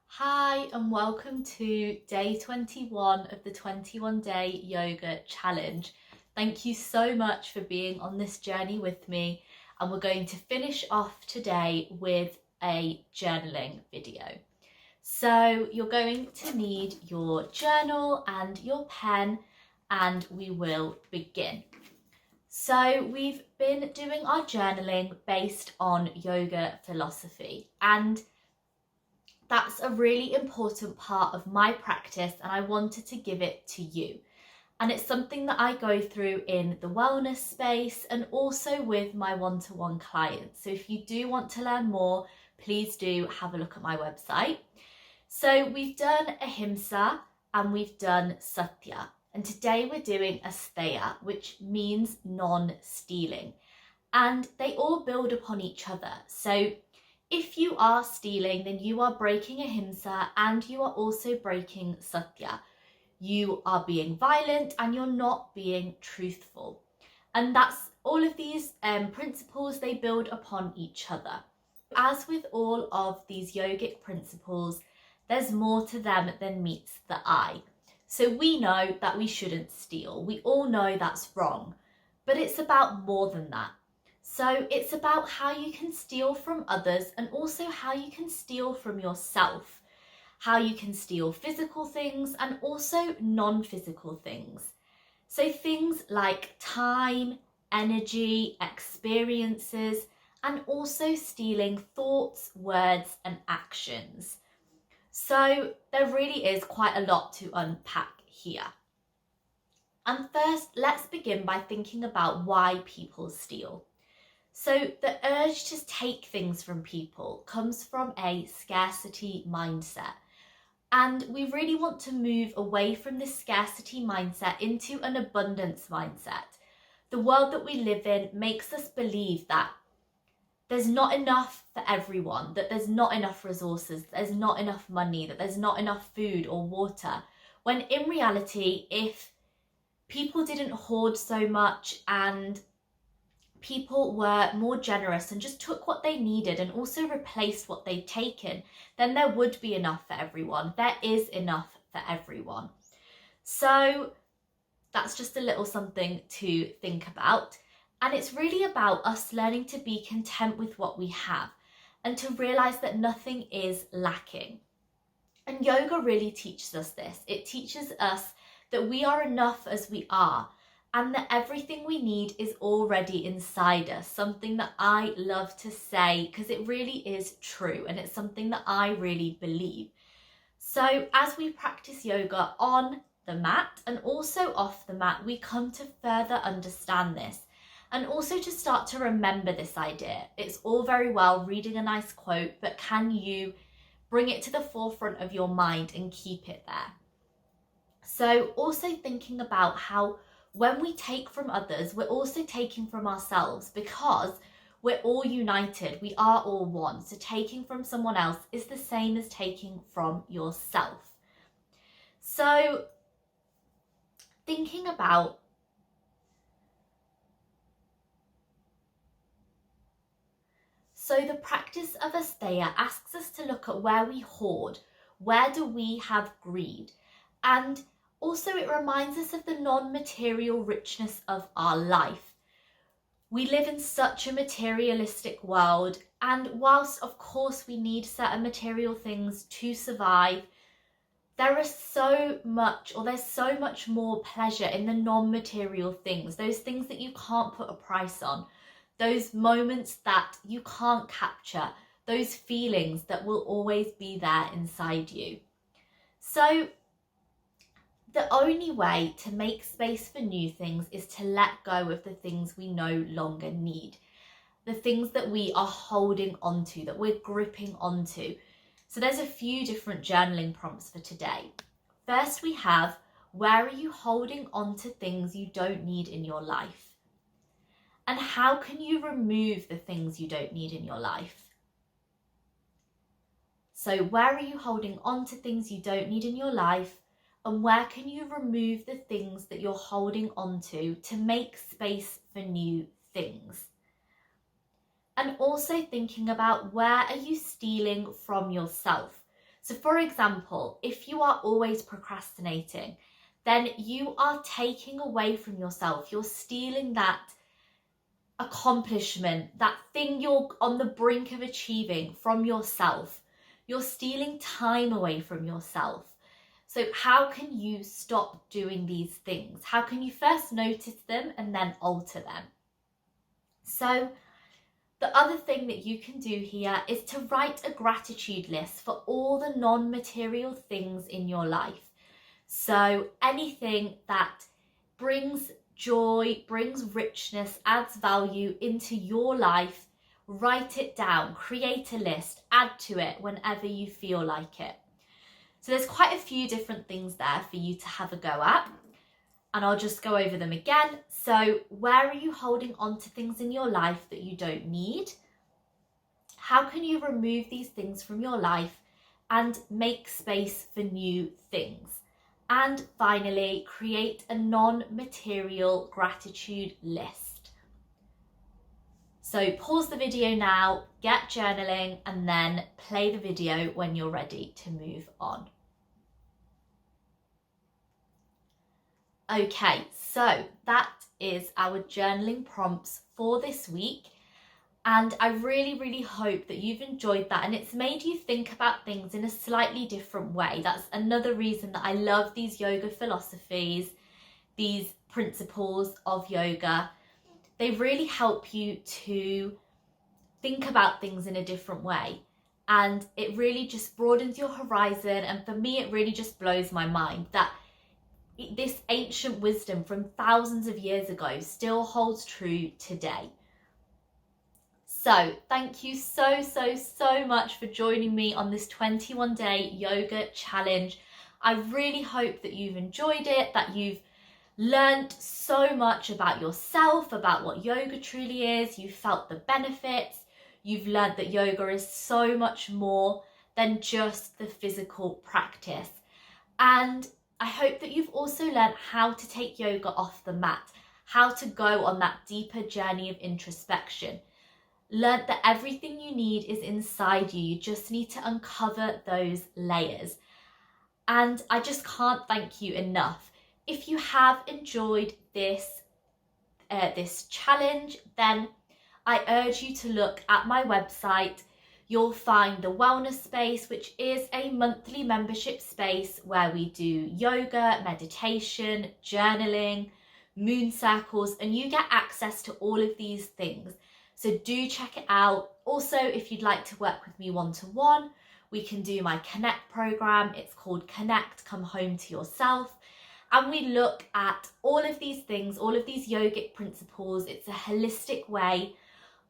Hi and welcome to day 21 of the 21-day yoga challenge. Thank you so much for being on this journey with me, and we're going to finish off today with a journaling video. So you're going to need your journal and your pen, and we will begin. So we've been doing our journaling based on yoga philosophy, and that's a really important part of my practice, and I wanted to give it to you. And it's something that I go through in the wellness space and also with my one-to-one clients. So if you do want to learn more, please do have a look at my website. So we've done ahimsa and we've done satya. And today we're doing asteya, which means non-stealing. And they all build upon each other. So if you are stealing, then you are breaking ahimsa and you are also breaking satya. You are being violent and you're not being truthful. And that's all of these principles, they build upon each other. As with all of these yogic principles, there's more to them than meets the eye. So we know that we shouldn't steal. We all know that's wrong, but it's about more than that. So it's about how you can steal from others and also how you can steal from yourself, how you can steal physical things and also non-physical things. So things like time, energy, experiences, and also stealing thoughts, words, and actions. So there really is quite a lot to unpack here. And first, let's begin by thinking about why people steal. So the urge to take things from people comes from a scarcity mindset. And we really want to move away from this scarcity mindset into an abundance mindset. The world that we live in makes us believe that there's not enough for everyone, that there's not enough resources, that there's not enough money, that there's not enough food or water. When in reality, if people didn't hoard so much and people were more generous and just took what they needed and also replaced what they'd taken, then there would be enough for everyone. There is enough for everyone. So that's just a little something to think about. And it's really about us learning to be content with what we have and to realize that nothing is lacking. And yoga really teaches us this. It teaches us that we are enough as we are, and that everything we need is already inside us, something that I love to say because it really is true and it's something that I really believe. So as we practice yoga on the mat and also off the mat, we come to further understand this and also to start to remember this idea. It's all very well reading a nice quote, but can you bring it to the forefront of your mind and keep it there? So also thinking about how when we take from others, we're also taking from ourselves because we're all united. We are all one. So taking from someone else is the same as taking from yourself. So thinking about the practice of asteya asks us to look at where we hoard, where do we have greed, and also it reminds us of the non-material richness of our life. We live in such a materialistic world, and whilst of course we need certain material things to survive, there's so much more pleasure in the non-material things, those things that you can't put a price on, those moments that you can't capture, those feelings that will always be there inside you. So the only way to make space for new things is to let go of the things we no longer need, the things that we are holding onto, that we're gripping onto. So there's a few different journaling prompts for today. First we have, where are you holding on to things you don't need in your life? And how can you remove the things you don't need in your life? So where are you holding on to things you don't need in your life? And where can you remove the things that you're holding on to make space for new things? And also thinking about, where are you stealing from yourself? So for example, if you are always procrastinating, then you are taking away from yourself. You're stealing that accomplishment, that thing you're on the brink of achieving from yourself. You're stealing time away from yourself. So how can you stop doing these things? How can you first notice them and then alter them? So the other thing that you can do here is to write a gratitude list for all the non-material things in your life. So anything that brings joy, brings richness, adds value into your life, write it down, create a list, add to it whenever you feel like it. So there's quite a few different things there for you to have a go at, and I'll just go over them again. So where are you holding on to things in your life that you don't need? How can you remove these things from your life and make space for new things? And finally, create a non-material gratitude list. So pause the video now, get journaling, and then play the video when you're ready to move on. Okay, so that is our journaling prompts for this week. And I really hope that you've enjoyed that and it's made you think about things in a slightly different way. That's another reason that I love these yoga philosophies, these principles of yoga. They really help you to think about things in a different way. And it really just broadens your horizon. And for me, it really just blows my mind that this ancient wisdom from thousands of years ago still holds true today. So thank you so much for joining me on this 21-day yoga challenge. I really hope that you've enjoyed it, that you've learned so much about yourself, about what yoga truly is. You've felt the benefits. You've learned that yoga is so much more than just the physical practice. And I hope that you've also learned how to take yoga off the mat, how to go on that deeper journey of introspection. Learned that everything you need is inside you. You just need to uncover those layers. And I just can't thank you enough. If you have enjoyed this challenge, then I urge you to look at my website. You'll find the wellness space, which is a monthly membership space where we do yoga, meditation, journaling, moon circles, and you get access to all of these things. So do check it out. Also, if you'd like to work with me one-to-one, we can do my Connect program. It's called Connect, Come Home to Yourself. And we look at all of these things, all of these yogic principles. It's a holistic way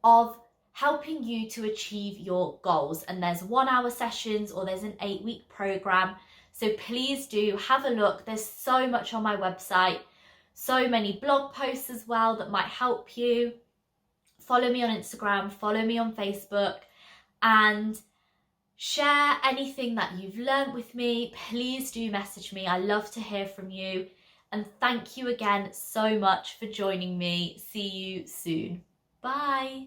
of helping you to achieve your goals. And there's 1 hour sessions or there's an 8-week program. So please do have a look. There's so much on my website, so many blog posts as well that might help you. Follow me on Instagram, follow me on Facebook, and share anything that you've learned with me. Please do message me. I love to hear from you. And thank you again so much for joining me. See you soon. Bye.